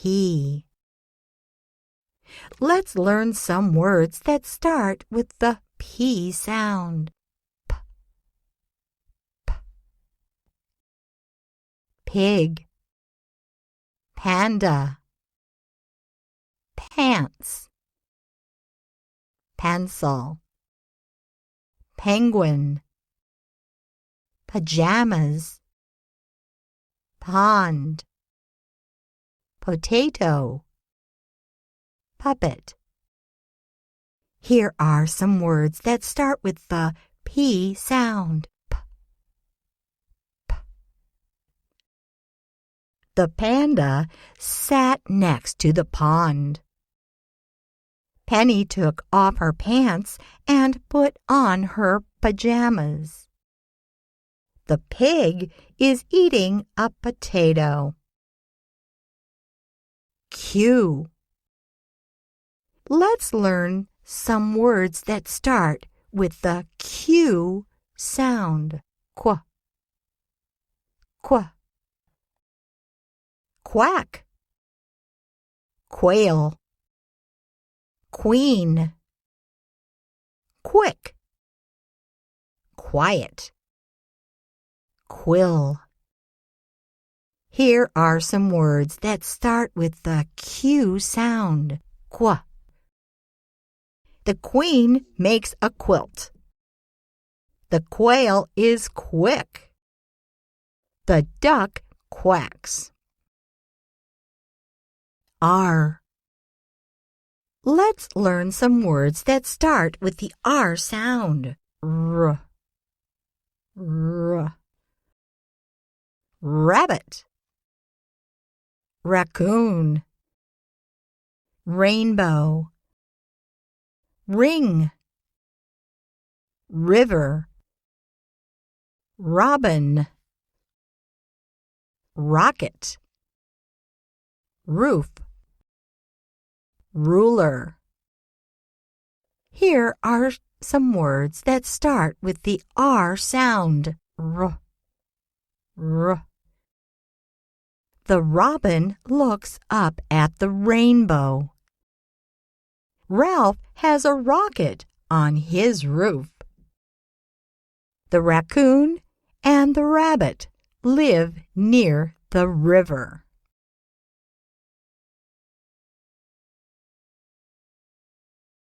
P. Let's learn some words that start with the P sound. P, p. Pig, panda, pants, pencil, penguin, pajamas, pond, potato, puppet. Here are some words that start with the P sound. P, p. The panda sat next to the pond. Penny took off her pants and put on her pajamas. The pig is eating a potato. Q. Let's learn some words that start with the Q sound. Qu, qu. Quack, quail, queen, quick, quiet, quill. Here are some words that start with the Q sound. Qu. The queen makes a quilt. The quail is quick. The duck quacks. R. Let's learn some words that start with the R sound. R, r. Rabbit, raccoon, rainbow, ring, river, robin, rocket, roof, ruler. Here are some words that start with the R sound. R, r. The robin looks up at the rainbow. Ralph has a rocket on his roof. The raccoon and the rabbit live near the river.